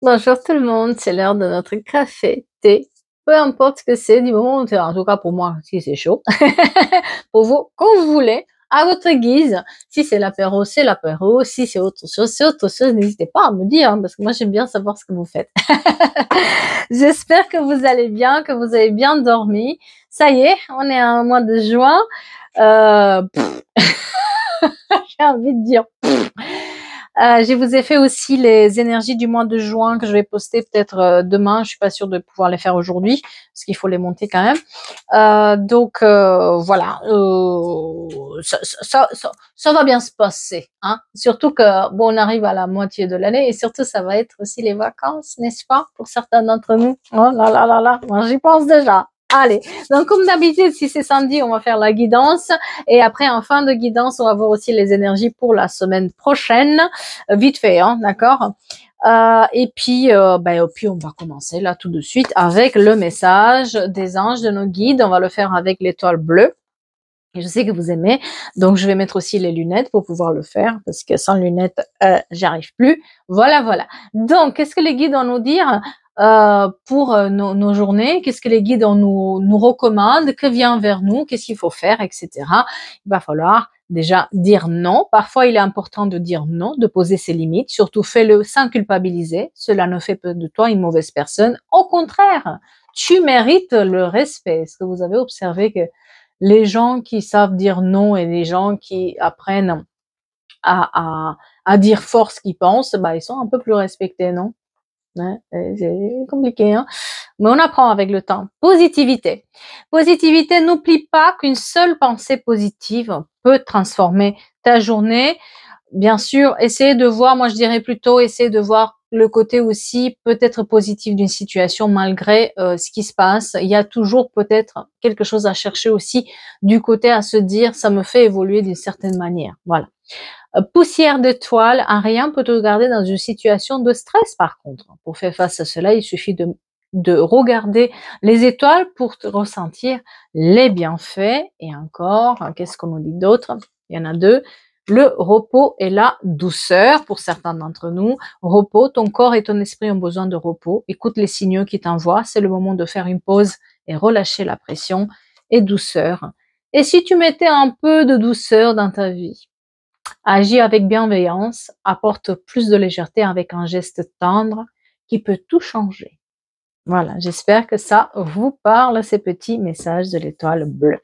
Bonjour tout le monde, c'est l'heure de notre café, thé, peu importe ce que c'est, du moment où c'est, en tout cas pour moi, si c'est chaud, pour vous, quand vous voulez, à votre guise. Si c'est l'apéro, si c'est autre chose, n'hésitez pas à me dire, hein, parce que moi j'aime bien savoir ce que vous faites. J'espère que vous allez bien, que vous avez bien dormi. Ça y est, on est en mois de juin. Euh, j'ai envie de dire. Je vous ai fait aussi les énergies du mois de juin que je vais poster peut-être demain. Je suis pas sûre de pouvoir les faire aujourd'hui parce qu'il faut les monter quand même. Voilà, ça va bien se passer, hein. Surtout que bon, on arrive à la moitié de l'année et surtout ça va être aussi les vacances, n'est-ce pas, pour certains d'entre nous. Oh là là là là, moi j'y pense déjà. Allez, donc comme d'habitude, si c'est samedi, on va faire la guidance et après en fin de guidance, on va voir aussi les énergies pour la semaine prochaine, vite fait, hein, d'accord. Puis on va commencer là tout de suite avec le message des anges, de nos guides. On va le faire avec l'étoile bleue. Et je sais que vous aimez, donc je vais mettre aussi les lunettes pour pouvoir le faire, parce que sans lunettes, j'y arrive plus. Voilà, voilà. Donc, qu'est-ce que les guides ont nous dire pour nos journées? Qu'est-ce que les guides nous recommandent? Que vient vers nous? Qu'est-ce qu'il faut faire, etc. Il va falloir déjà dire non. Parfois, il est important de dire non, de poser ses limites. Surtout, fais-le sans culpabiliser. Cela ne fait pas de toi une mauvaise personne. Au contraire, tu mérites le respect. Est-ce que vous avez observé que les gens qui savent dire non et les gens qui apprennent à dire fort ce qu'ils pensent, bah, ils sont un peu plus respectés, non? Ouais, c'est compliqué, hein? Mais on apprend avec le temps. Positivité. Positivité, n'oublie pas qu'une seule pensée positive peut transformer ta journée. Bien sûr, essayez de voir, moi je dirais plutôt, essayez de voir le côté aussi peut-être positif d'une situation malgré ce qui se passe. Il y a toujours peut-être quelque chose à chercher aussi du côté à se dire, ça me fait évoluer d'une certaine manière. Voilà. Poussière d'étoile, un rien peut te garder dans une situation de stress par contre. Pour faire face à cela, il suffit de regarder les étoiles pour te ressentir les bienfaits. Et encore, qu'est-ce qu'on nous dit d'autre? Il y en a deux. Le repos et la douceur pour certains d'entre nous. Repos, ton corps et ton esprit ont besoin de repos. Écoute les signaux qui t'envoient. C'est le moment de faire une pause et relâcher la pression. Et douceur. Et si tu mettais un peu de douceur dans ta vie? Agis avec bienveillance, apporte plus de légèreté avec un geste tendre qui peut tout changer. Voilà, j'espère que ça vous parle, ces petits messages de l'étoile bleue.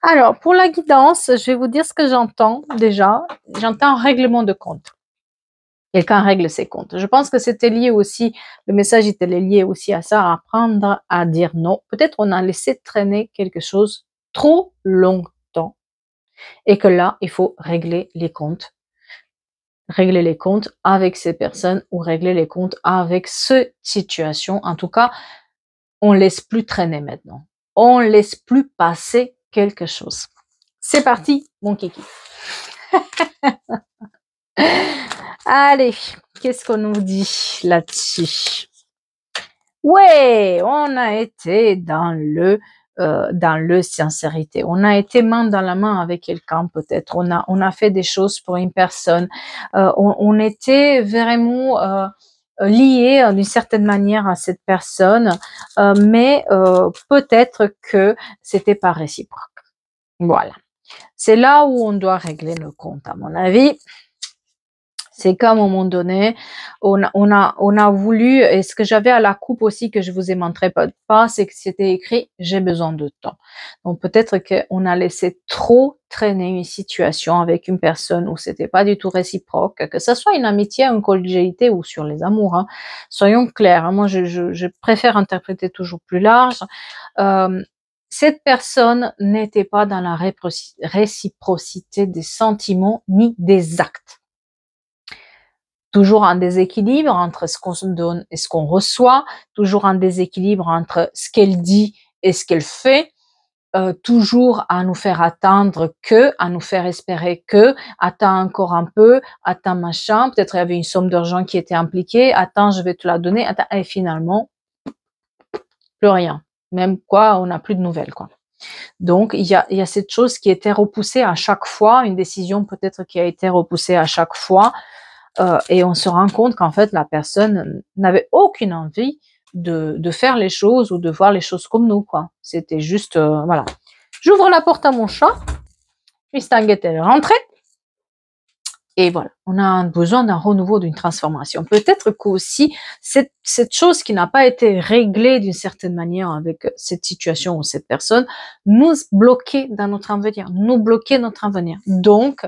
Alors, pour la guidance, je vais vous dire ce que j'entends déjà. J'entends règlement de compte. Quelqu'un règle ses comptes. Je pense que c'était lié aussi, le message était lié aussi à ça, à apprendre à dire non. Peut-être on a laissé traîner quelque chose trop longtemps et que là, il faut régler les comptes avec ces personnes ou régler les comptes avec cette situation. En tout cas, on laisse plus traîner maintenant. On laisse plus passer quelque chose. C'est parti, mon kiki. Allez, qu'est-ce qu'on nous dit là-dessus? Ouais, on a été dans le sincérité. On a été main dans la main avec quelqu'un peut-être. On a fait des choses pour une personne. On était vraiment lié d'une certaine manière à cette personne, mais peut-être que c'était pas réciproque. Voilà. C'est là où on doit régler nos comptes, à mon avis. C'est qu'à un moment donné, on a voulu, et ce que j'avais à la coupe aussi que je vous ai montré pas, c'est que c'était écrit j'ai besoin de temps. Donc peut-être qu'on a laissé trop traîner une situation avec une personne où c'était pas du tout réciproque, que ce soit une amitié, une collégialité ou sur les amours, hein. Soyons clairs, hein. Moi je préfère interpréter toujours plus large. Cette personne n'était pas dans la réciprocité des sentiments ni des actes. Toujours un déséquilibre entre ce qu'on se donne et ce qu'on reçoit, toujours un déséquilibre entre ce qu'elle dit et ce qu'elle fait, toujours à nous faire attendre que, à nous faire espérer que, attends encore un peu, attends machin, peut-être il y avait une somme d'argent qui était impliquée, attends je vais te la donner, attends, et finalement, plus rien. Même quoi, on n'a plus de nouvelles, quoi. Donc, il y a cette chose qui était repoussée à chaque fois, une décision peut-être qui a été repoussée à chaque fois, et on se rend compte qu'en fait, la personne n'avait aucune envie de faire les choses ou de voir les choses comme nous, quoi. C'était juste, voilà. J'ouvre la porte à mon chat, Stanguette est rentrée, et voilà, on a besoin d'un renouveau, d'une transformation. Peut-être qu'aussi, cette chose qui n'a pas été réglée d'une certaine manière avec cette situation ou cette personne, nous bloquait dans notre avenir, nous bloquait notre avenir. Donc,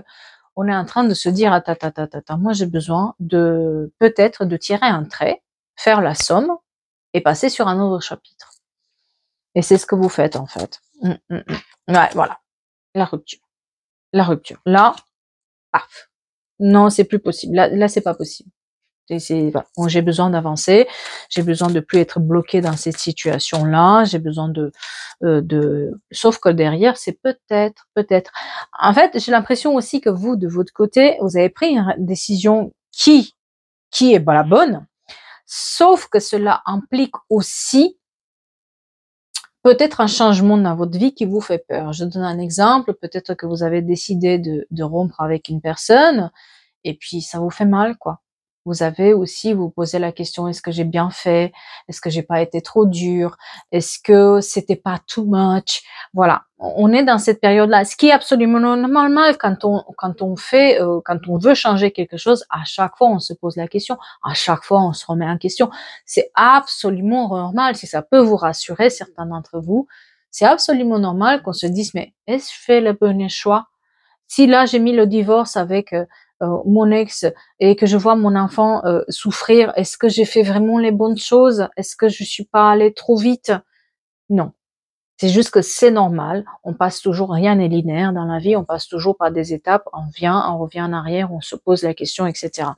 on est en train de se dire, attends, moi j'ai besoin de, peut-être, de tirer un trait, faire la somme, et passer sur un nouveau chapitre. Et c'est ce que vous faites, en fait. Ouais, voilà. La rupture. La rupture. Là, paf. Non, c'est plus possible. Là, c'est pas possible. Voilà. Bon, j'ai besoin d'avancer. J'ai besoin de plus être bloqué dans cette situation-là. J'ai besoin sauf que derrière, c'est peut-être. En fait, j'ai l'impression aussi que vous, de votre côté, vous avez pris une décision qui est la bonne. Sauf que cela implique aussi peut-être un changement dans votre vie qui vous fait peur. Je donne un exemple. Peut-être que vous avez décidé de rompre avec une personne et puis ça vous fait mal, quoi. Vous avez aussi vous posez la question, est-ce que j'ai bien fait? Est-ce que j'ai pas été trop dur? Est-ce que c'était pas too much? Voilà. On est dans cette période-là. Ce qui est absolument normal quand quand on veut changer quelque chose, à chaque fois on se pose la question, à chaque fois on se remet en question. C'est absolument normal. Si ça peut vous rassurer, certains d'entre vous, c'est absolument normal qu'on se dise, mais est-ce que je fais le bon choix? Si là j'ai mis le divorce avec mon ex et que je vois mon enfant souffrir, est-ce que j'ai fait vraiment les bonnes choses? Est-ce que je suis pas allée trop vite? Non. C'est juste que c'est normal. On passe toujours, rien n'est linéaire dans la vie. On passe toujours par des étapes. On revient en arrière, on se pose la question, etc.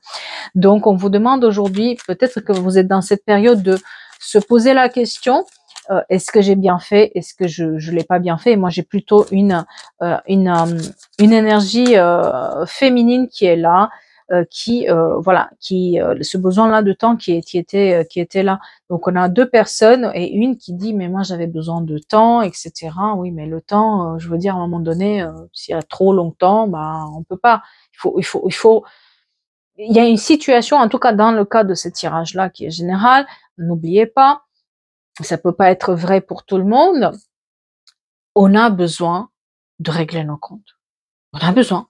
Donc, on vous demande aujourd'hui, peut-être que vous êtes dans cette période de se poser la question, est-ce que j'ai bien fait? Est-ce que je l'ai pas bien fait? Et moi, j'ai plutôt une énergie féminine qui est là, voilà, ce besoin-là de temps qui était là. Donc, on a deux personnes et une qui dit, mais moi, j'avais besoin de temps, etc. Oui, mais le temps, je veux dire, à un moment donné, s'il y a trop longtemps, bah, on peut pas. Il y a une situation, en tout cas dans le cas de ce tirage-là qui est général, n'oubliez pas, ça peut pas être vrai pour tout le monde, on a besoin de régler nos comptes. On a besoin.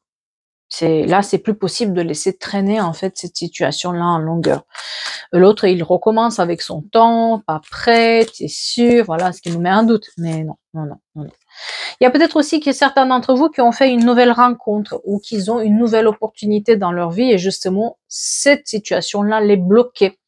C'est plus possible de laisser traîner, en fait, cette situation-là en longueur. L'autre, il recommence avec son temps, pas prêt, c'est sûr, voilà, ce qui nous met un doute. Mais non. Il y a peut-être aussi que certains d'entre vous qui ont fait une nouvelle rencontre ou qu'ils ont une nouvelle opportunité dans leur vie et justement, cette situation-là les bloquait.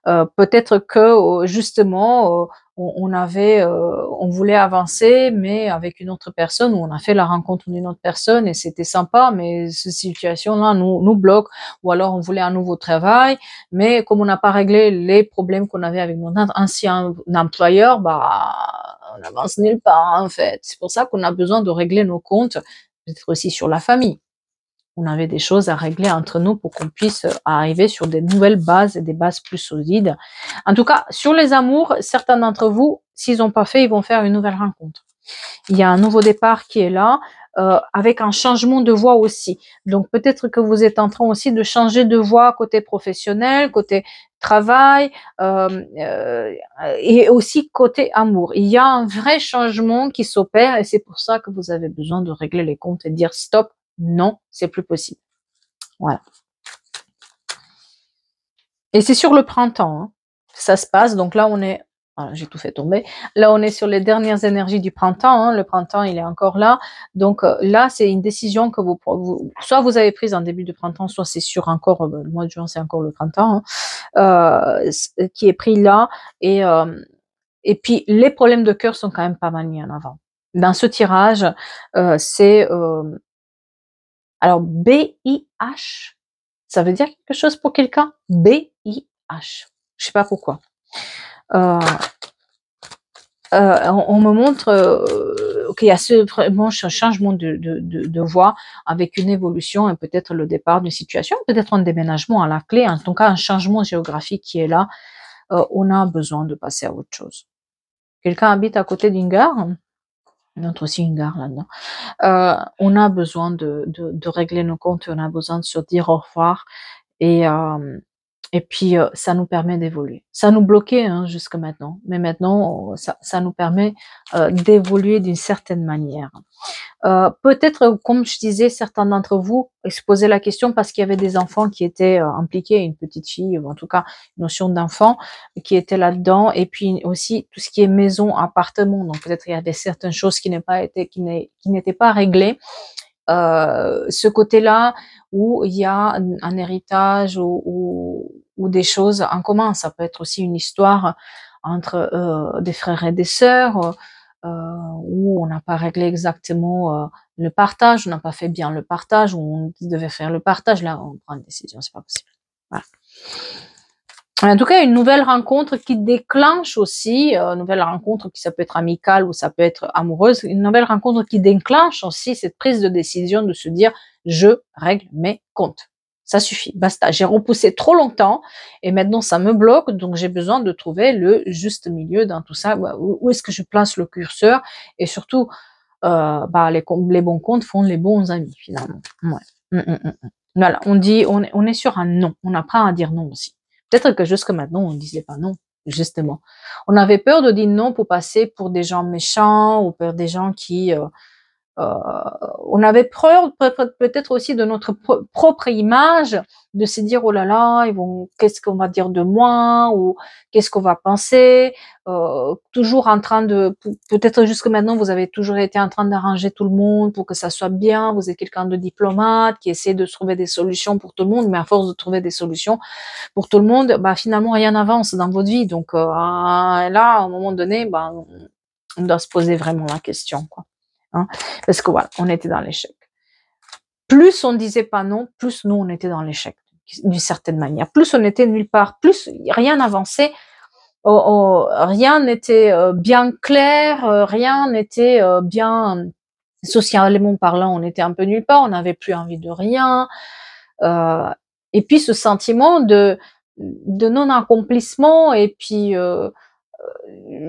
Peut-être que justement on voulait avancer mais avec une autre personne, ou on a fait la rencontre d'une autre personne et c'était sympa, mais cette situation-là nous bloque. Ou alors on voulait un nouveau travail, mais comme on n'a pas réglé les problèmes qu'on avait avec notre ancien employeur, bah on avance nulle part en fait. C'est pour ça qu'on a besoin de régler nos comptes, peut-être aussi sur la famille. On avait des choses à régler entre nous pour qu'on puisse arriver sur des nouvelles bases et des bases plus solides. En tout cas, sur les amours, certains d'entre vous, s'ils n'ont pas fait, ils vont faire une nouvelle rencontre. Il y a un nouveau départ qui est là, avec un changement de voie aussi. Donc peut-être que vous êtes en train aussi de changer de voie côté professionnel, côté travail, et aussi côté amour. Il y a un vrai changement qui s'opère et c'est pour ça que vous avez besoin de régler les comptes et de dire stop, non, c'est plus possible. Voilà. Et c'est sur le printemps, hein. Ça se passe. Donc là, on est, voilà, j'ai tout fait tomber. Là, on est sur les dernières énergies du printemps, hein. Le printemps, il est encore là. Donc là, c'est une décision que soit vous avez prise en début de printemps, soit c'est sur encore, le mois de juin, c'est encore le printemps, hein, qui est pris là. Et puis, les problèmes de cœur sont quand même pas mal mis en avant. Dans ce tirage, c'est alors BIH, ça veut dire quelque chose pour quelqu'un? BIH. Je sais pas pourquoi. On me montre qu'il y a vraiment ce changement de voie avec une évolution et peut-être le départ d'une situation, peut-être un déménagement à la clé, en tout cas un changement géographique qui est là. On a besoin de passer à autre chose. Quelqu'un habite à côté d'une gare? Notre aussi une gare là-dedans. On a besoin de régler nos comptes, on a besoin de se dire au revoir Et puis, ça nous permet d'évoluer. Ça nous bloquait hein, jusque maintenant, mais maintenant, ça nous permet d'évoluer d'une certaine manière. Peut-être, comme je disais, certains d'entre vous se posaient la question parce qu'il y avait des enfants qui étaient impliqués, une petite fille, ou en tout cas, une notion d'enfant qui était là-dedans, et puis aussi tout ce qui est maison, appartement. Donc peut-être il y avait certaines choses qui n'étaient pas réglées. Ce côté-là où il y a un héritage ou des choses en commun. Ça peut être aussi une histoire entre des frères et des sœurs, où on n'a pas réglé exactement le partage, on n'a pas fait bien le partage, où on devait faire le partage. Là, on prend une décision, c'est pas possible. Voilà. En tout cas, une nouvelle rencontre qui déclenche aussi, une nouvelle rencontre qui ça peut être amicale ou ça peut être amoureuse, une nouvelle rencontre qui déclenche aussi cette prise de décision de se dire je règle mes comptes. Ça suffit, basta. J'ai repoussé trop longtemps et maintenant ça me bloque, donc j'ai besoin de trouver le juste milieu dans tout ça. Où est-ce que je place le curseur et surtout, les bons comptes font les bons amis finalement. Ouais. Voilà, on est sur un non. On apprend à dire non aussi. Peut-être que jusque maintenant, on ne disait pas non, justement. On avait peur de dire non pour passer pour des gens méchants ou pour des gens qui euh, on avait peur peut-être aussi de notre propre image, de se dire oh là là, qu'est-ce qu'on va dire de moi ou qu'est-ce qu'on va penser. Toujours en train de, peut-être jusque maintenant, vous avez toujours été en train d'arranger tout le monde pour que ça soit bien. Vous êtes quelqu'un de diplomate qui essaie de trouver des solutions pour tout le monde, mais à force de trouver des solutions pour tout le monde, finalement rien n'avance dans votre vie. Donc là, à un moment donné, on doit se poser vraiment la question, quoi. Hein, parce que voilà, on était dans l'échec. Plus on disait pas non, plus nous on était dans l'échec, d'une certaine manière. Plus on était nulle part, plus rien n'avançait, rien n'était bien clair, rien n'était bien socialement parlant, on était un peu nulle part, on n'avait plus envie de rien. Et puis ce sentiment de non-accomplissement et puis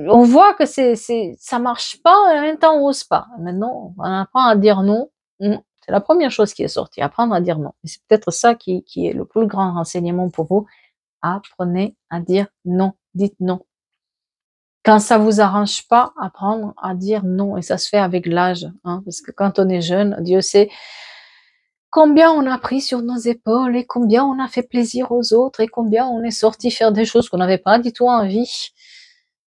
on voit que ça marche pas et en même temps on ose pas. Maintenant, on apprend à dire non. C'est la première chose qui est sortie, apprendre à dire non. Et c'est peut-être ça qui est le plus grand renseignement pour vous. Apprenez à dire non. Dites non. Quand ça vous arrange pas, apprendre à dire non. Et ça se fait avec l'âge, hein, parce que quand on est jeune, Dieu sait combien on a pris sur nos épaules et combien on a fait plaisir aux autres et combien on est sorti faire des choses qu'on n'avait pas du tout envie.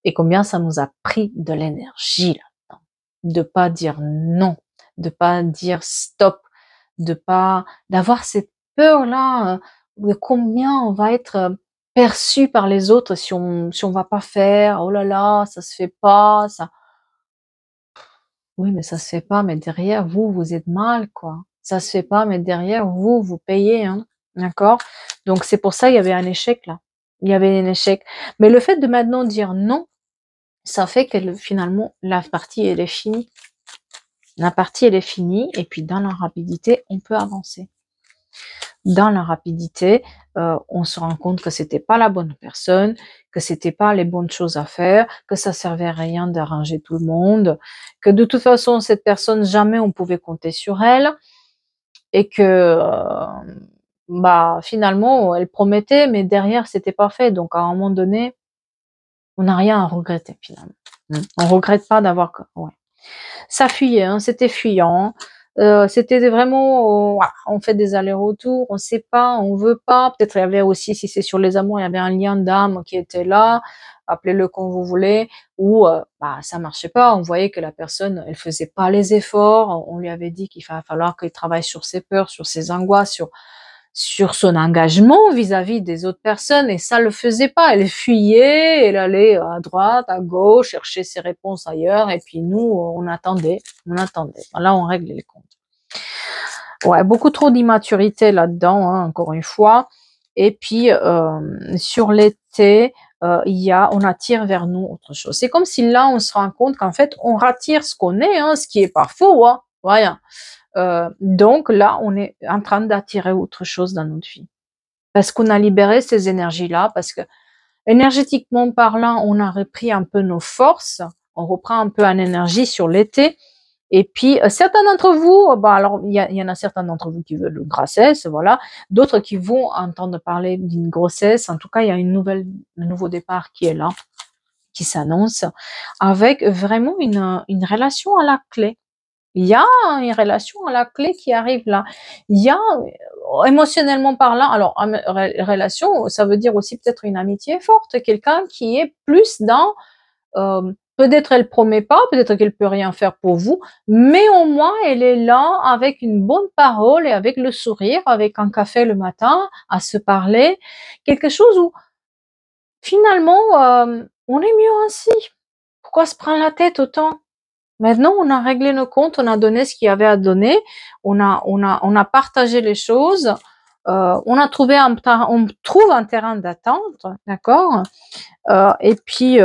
Et combien ça nous a pris de l'énergie là-dedans, de pas dire non, de pas dire stop, d'avoir cette peur-là de combien on va être perçu par les autres si on va pas faire, oh là là, ça se fait pas, ça. Oui, mais ça se fait pas, mais derrière vous êtes mal, quoi. Ça se fait pas, mais derrière vous payez, hein, d'accord? Donc c'est pour ça il y avait un échec là. Il y avait un échec. Mais le fait de maintenant dire non, ça fait que finalement, la partie, elle est finie. La partie, elle est finie, et puis dans la rapidité, on peut avancer. Dans la rapidité, on se rend compte que c'était pas la bonne personne, que c'était pas les bonnes choses à faire, que ça servait à rien d'arranger tout le monde, que de toute façon, cette personne, jamais on pouvait compter sur elle, et que finalement, elle promettait, mais derrière, c'était pas fait. Donc à un moment donné, on n'a rien à regretter finalement. On regrette pas d'avoir. Ouais. Ça fuyait, hein, c'était fuyant. C'était vraiment, on fait des allers-retours, on sait pas, on veut pas. Peut-être il y avait aussi, si c'est sur les amours, il y avait un lien d'âme qui était là. Appelez-le comme vous voulez. Ou ça marchait pas. On voyait que la personne, elle faisait pas les efforts. On lui avait dit qu'il va falloir qu'il travaille sur ses peurs, sur ses angoisses, sur son engagement vis-à-vis des autres personnes, et ça le faisait pas. Elle fuyait, elle allait à droite, à gauche, chercher ses réponses ailleurs, et puis nous, on attendait. Là, on règle les comptes. Ouais, beaucoup trop d'immaturité là-dedans, hein, encore une fois. Et puis, sur l'été, on attire vers nous autre chose. C'est comme si là, on se rend compte qu'en fait, on rattire ce qu'on est, hein, ce qui est pas faux, hein, voilà. Donc là, on est en train d'attirer autre chose dans notre vie. Parce qu'on a libéré ces énergies-là, parce que énergétiquement parlant, on a repris un peu nos forces, on reprend un peu en énergie sur l'été, Et puis, certains d'entre vous, bah, alors il y en a certains d'entre vous qui veulent une grossesse, voilà. D'autres qui vont entendre parler d'une grossesse. En tout cas, il y a un nouveau départ qui est là, qui s'annonce, avec vraiment une relation à la clé. Il y a une relation à la clé qui arrive là. Il y a, émotionnellement parlant, alors, relation, ça veut dire aussi peut-être une amitié forte, quelqu'un qui est plus dans, peut-être elle promet pas, peut-être qu'elle peut rien faire pour vous, mais au moins elle est là avec une bonne parole et avec le sourire, avec un café le matin, à se parler. Quelque chose où finalement, on est mieux ainsi. Pourquoi se prendre la tête autant? Maintenant, on a réglé nos comptes, on a donné ce qu'il y avait à donner, on a partagé les choses, on a trouvé on trouve un terrain d'attente, d'accord. Et puis,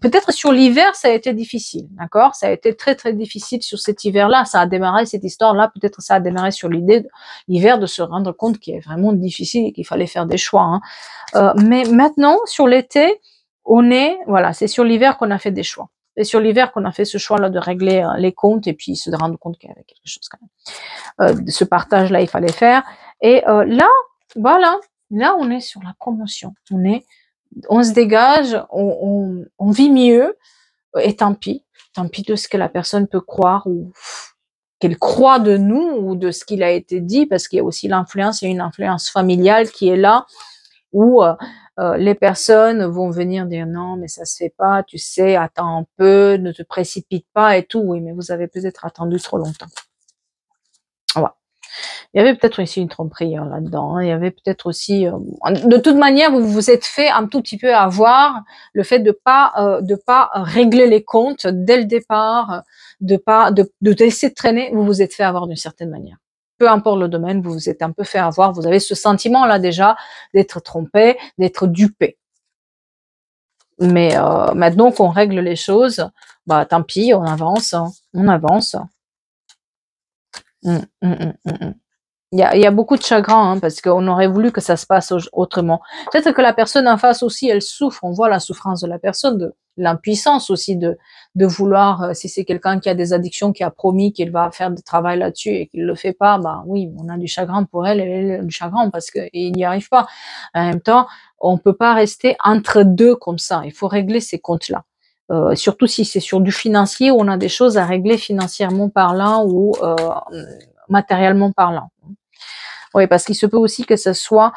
peut-être sur l'hiver, ça a été difficile, d'accord. Ça a été très très difficile sur cet hiver-là. Ça a démarré cette histoire-là. Peut-être ça a démarré sur l'hiver de se rendre compte qu'il est vraiment difficile et qu'il fallait faire des choix. Hein. Mais maintenant, sur l'été, voilà, c'est sur l'hiver qu'on a fait des choix. C'est sur l'hiver qu'on a fait ce choix-là de régler les comptes et puis se rendre compte qu'il y avait quelque chose quand même. Ce partage-là, il fallait faire. Et là, voilà, là, on est sur la promotion. On se dégage, on vit mieux. Et tant pis de ce que la personne peut croire ou qu'elle croit de nous ou de ce qu'il a été dit, parce qu'il y a aussi l'influence, il y a une influence familiale qui est là, où les personnes vont venir dire non, mais ça se fait pas, tu sais, attends un peu, ne te précipite pas et tout. Oui, mais vous avez peut-être attendu trop longtemps. Voilà. Il y avait peut-être aussi une tromperie là-dedans. Hein. Il y avait peut-être aussi, de toute manière, vous vous êtes fait un tout petit peu avoir le fait de pas régler les comptes dès le départ, de laisser traîner. Vous vous êtes fait avoir d'une certaine manière. Peu importe le domaine, vous vous êtes un peu fait avoir. Vous avez ce sentiment-là déjà d'être trompé, d'être dupé. Mais maintenant qu'on règle les choses, bah tant pis, on avance, hein. On avance. Mmh, mmh, mmh, mmh, mmh. Il y a beaucoup de chagrin, hein, parce qu'on aurait voulu que ça se passe autrement. Peut-être que la personne en face aussi, elle souffre. On voit la souffrance de la personne, de l'impuissance aussi de vouloir, si c'est quelqu'un qui a des addictions, qui a promis qu'il va faire du travail là-dessus et qu'il le fait pas, bah oui, on a du chagrin pour elle, elle a du chagrin parce qu'il n'y arrive pas. En même temps, on peut pas rester entre deux comme ça. Il faut régler ces comptes-là. Surtout si c'est sur du financier, où on a des choses à régler financièrement parlant ou matériellement parlant. Oui, parce qu'il se peut aussi que ce soit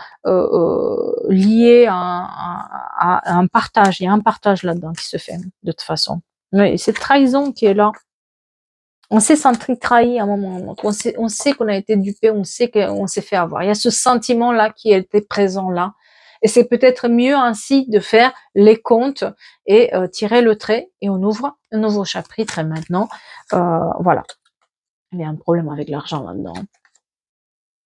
lié à un partage. Il y a un partage là-dedans qui se fait, de toute façon. Oui, cette trahison qui est là. On s'est senti trahi à un moment ou à un autre. On sait qu'on a été dupé, on sait qu'on s'est fait avoir. Il y a ce sentiment-là qui était présent là. Et c'est peut-être mieux ainsi de faire les comptes et tirer le trait et on ouvre un nouveau chapitre. Et maintenant, voilà. Il y a un problème avec l'argent là-dedans.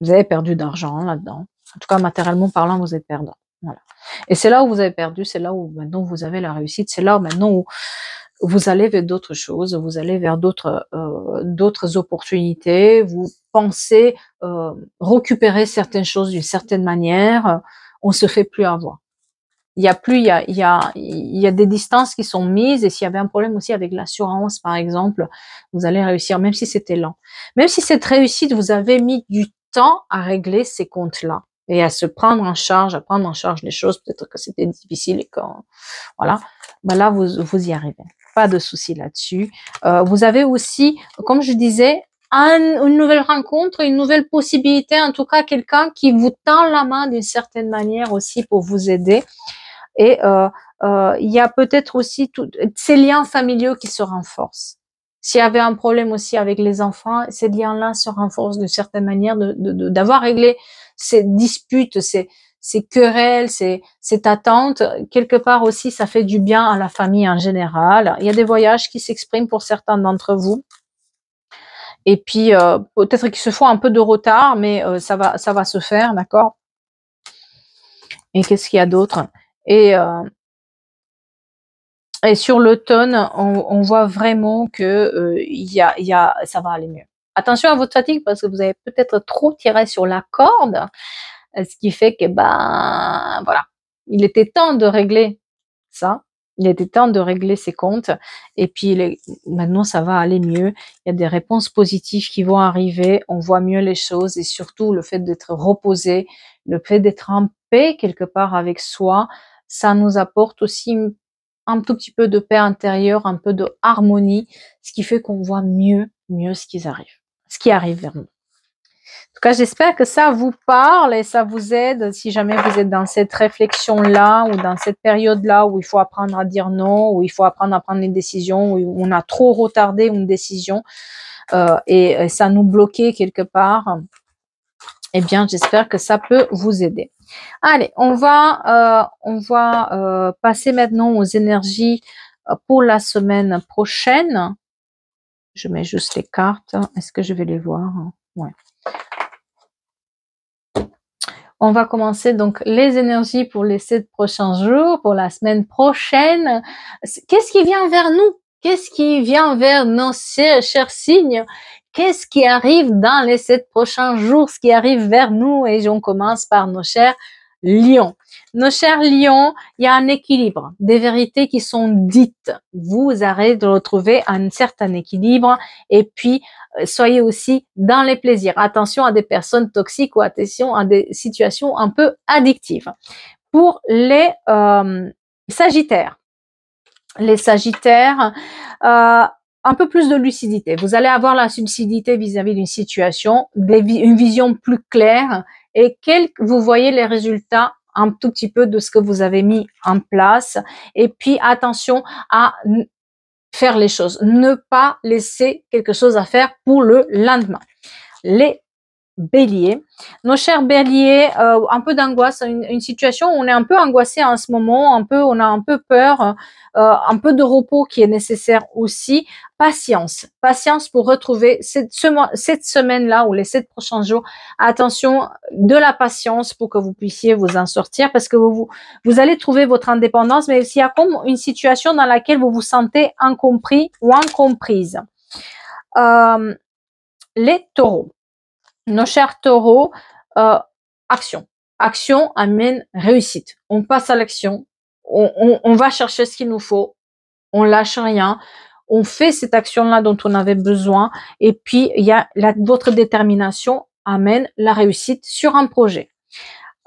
Vous avez perdu d'argent là-dedans. En tout cas, matériellement parlant, vous êtes perdant. Voilà. Et c'est là où vous avez perdu, c'est là où maintenant vous avez la réussite, c'est là où maintenant où vous allez vers d'autres choses, vous allez vers d'autres opportunités, vous pensez récupérer certaines choses d'une certaine manière, on se fait plus avoir. Il y a plus, il y a des distances qui sont mises et s'il y avait un problème aussi avec l'assurance, par exemple, vous allez réussir, même si c'était lent. Même si cette réussite, vous avez mis du temps à régler ces comptes-là et à se prendre en charge, à prendre en charge les choses. Peut-être que c'était difficile et quand, voilà. Ben là, vous y arrivez. Pas de souci là-dessus. Vous avez aussi, comme je disais, une nouvelle rencontre, une nouvelle possibilité, en tout cas quelqu'un qui vous tend la main d'une certaine manière aussi pour vous aider. Et il y a peut-être aussi ces liens familiaux qui se renforcent. S'il y avait un problème aussi avec les enfants, ces liens-là se renforcent d'une certaine manière d'avoir réglé ces disputes, ces querelles, cette attente. Quelque part aussi, ça fait du bien à la famille en général. Il y a des voyages qui s'expriment pour certains d'entre vous. Et puis, peut-être qu'ils se font un peu de retard, mais ça va se faire, d'accord? Et qu'est-ce qu'il y a d'autre? Et sur l'automne, on voit vraiment que ça va aller mieux. Attention à votre fatigue parce que vous avez peut-être trop tiré sur la corde, ce qui fait que ben voilà, il était temps de régler ça. Il était temps de régler ses comptes. Et puis, maintenant, ça va aller mieux. Il y a des réponses positives qui vont arriver. On voit mieux les choses. Et surtout, le fait d'être reposé, le fait d'être en paix quelque part avec soi, ça nous apporte aussi un tout petit peu de paix intérieure, un peu de harmonie, ce qui fait qu'on voit mieux ce qui arrive vers nous. En tout cas, j'espère que ça vous parle et ça vous aide si jamais vous êtes dans cette réflexion-là ou dans cette période-là où il faut apprendre à dire non, où il faut apprendre à prendre une décision, où on a trop retardé une décision et ça nous bloquait quelque part. Eh bien, j'espère que ça peut vous aider. Allez, on va passer maintenant aux énergies pour la semaine prochaine. Je mets juste les cartes. Est-ce que je vais les voir? Ouais. On va commencer donc les énergies pour les 7 prochains jours, pour la semaine prochaine. Qu'est-ce qui vient vers nous? Qu'est-ce qui vient vers nos chers signes? Qu'est-ce qui arrive dans les 7 prochains jours? Ce qui arrive vers nous, et on commence par nos chers lions. Nos chers lions, il y a un équilibre, des vérités qui sont dites. Vous arrêtez de retrouver un certain équilibre et puis soyez aussi dans les plaisirs. Attention à des personnes toxiques ou attention à des situations un peu addictives. Pour les Sagittaires, un peu plus de lucidité. Vous allez avoir la lucidité vis-à-vis d'une situation, une vision plus claire et vous voyez les résultats un tout petit peu de ce que vous avez mis en place. Et puis attention à faire les choses, ne pas laisser quelque chose à faire pour le lendemain. Les Béliers, nos chers Béliers, un peu d'angoisse, une situation où on est un peu angoissé en ce moment, on a un peu peur, un peu de repos qui est nécessaire aussi. Patience pour retrouver cette semaine-là ou les 7 prochains jours. Attention, de la patience pour que vous puissiez vous en sortir, parce que vous allez trouver votre indépendance, mais s'il y a comme une situation dans laquelle vous vous sentez incompris ou incomprise. Les Taureaux. Nos chers taureaux, action. Action amène réussite. On passe à l'action. On va chercher ce qu'il nous faut. On lâche rien. On fait cette action-là dont on avait besoin. Et puis, il y a votre détermination amène la réussite sur un projet.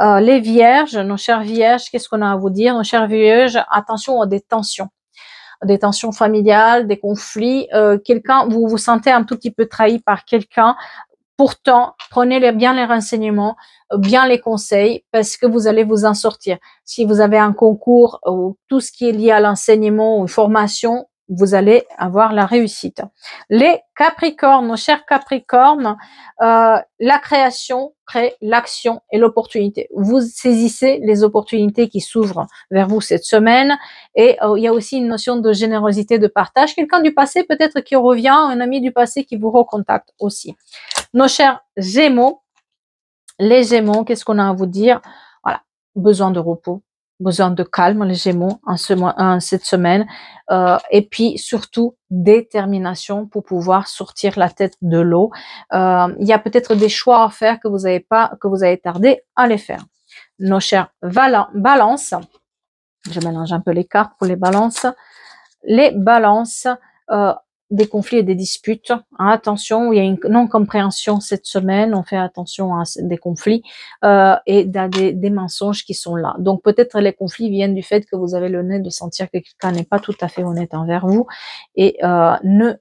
Les vierges, nos chers vierges, qu'est-ce qu'on a à vous dire? Nos chers vierges, attention à des tensions familiales, des conflits. Vous vous sentez un tout petit peu trahi par quelqu'un. Pourtant, prenez bien les renseignements, bien les conseils, parce que vous allez vous en sortir. Si vous avez un concours ou tout ce qui est lié à l'enseignement ou une formation, vous allez avoir la réussite. Les Capricornes, nos chers Capricornes, la création crée l'action et l'opportunité. Vous saisissez les opportunités qui s'ouvrent vers vous cette semaine, et il y a aussi une notion de générosité, de partage. Quelqu'un du passé peut-être qui revient, un ami du passé qui vous recontacte aussi. Nos chers Gémeaux, les Gémeaux, qu'est-ce qu'on a à vous dire? Voilà, besoin de repos, besoin de calme, les Gémeaux, cette semaine, et puis surtout détermination pour pouvoir sortir la tête de l'eau. Il y a peut-être des choix à faire que vous avez tardé à les faire. Nos chers Balances, je mélange un peu les cartes pour les Balances. Les Balances, des conflits et des disputes. Attention, il y a une non-compréhension cette semaine. On fait attention à des conflits et des mensonges qui sont là. Donc peut-être les conflits viennent du fait que vous avez le nez de sentir que quelqu'un n'est pas tout à fait honnête envers vous. Et pas de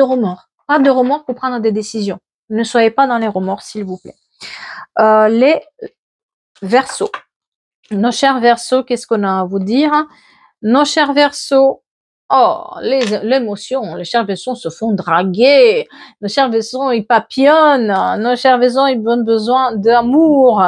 remords. Pas de remords pour prendre des décisions. Ne soyez pas dans les remords, s'il vous plaît. Les Verseaux. Nos chers Verseaux, qu'est-ce qu'on a à vous dire? Nos chers Verseaux, l'émotion, les chers Verseaux se font draguer, nos chers Verseaux, ils papillonnent, nos chers Verseaux, ils ont besoin d'amour,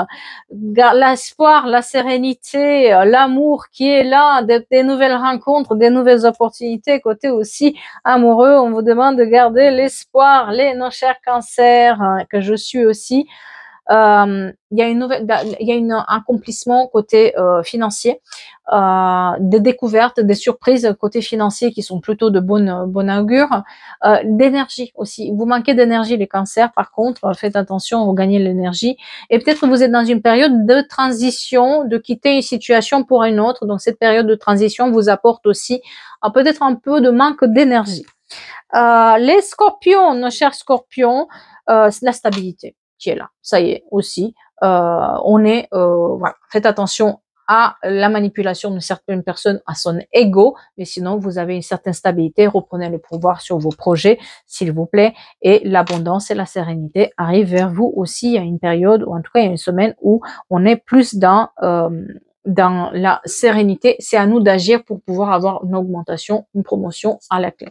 l'espoir, la sérénité, l'amour qui est là, des nouvelles rencontres, des nouvelles opportunités. Côté aussi amoureux, on vous demande de garder l'espoir, nos chers Cancers, que je suis aussi. Il y a un accomplissement côté financier, des découvertes, des surprises côté financier qui sont plutôt de bonne augure, d'énergie aussi. Vous manquez d'énergie les cancers, par contre, faites attention, vous gagnez l'énergie. Et peut-être que vous êtes dans une période de transition, de quitter une situation pour une autre. Donc cette période de transition vous apporte aussi peut-être un peu de manque d'énergie. Les scorpions, nos chers scorpions, c'est la stabilité qui est là. Ça y est, aussi. Voilà. Faites attention à la manipulation de certaines personnes, à son ego, mais sinon vous avez une certaine stabilité. Reprenez le pouvoir sur vos projets, s'il vous plaît, et l'abondance et la sérénité arrivent vers vous aussi. Il y a une période, ou en tout cas il y a une semaine où on est plus dans la sérénité. C'est à nous d'agir pour pouvoir avoir une augmentation, une promotion à la clé.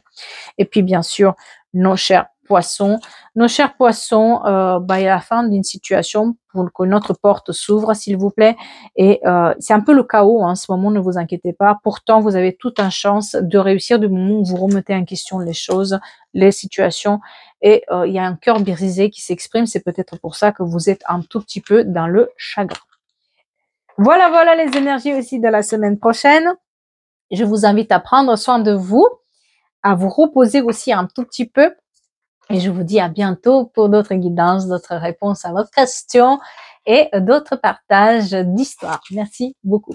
Et puis bien sûr, nos chers poissons, il y a la fin d'une situation pour que notre porte s'ouvre, s'il vous plaît. Et c'est un peu le chaos en ce moment, ne vous inquiétez pas. Pourtant, vous avez toute une chance de réussir du moment où vous remettez en question les choses, les situations. Et il y a un cœur brisé qui s'exprime. C'est peut-être pour ça que vous êtes un tout petit peu dans le chagrin. Voilà les énergies aussi de la semaine prochaine. Je vous invite à prendre soin de vous, à vous reposer aussi un tout petit peu. Et je vous dis à bientôt pour d'autres guidances, d'autres réponses à vos questions et d'autres partages d'histoires. Merci beaucoup.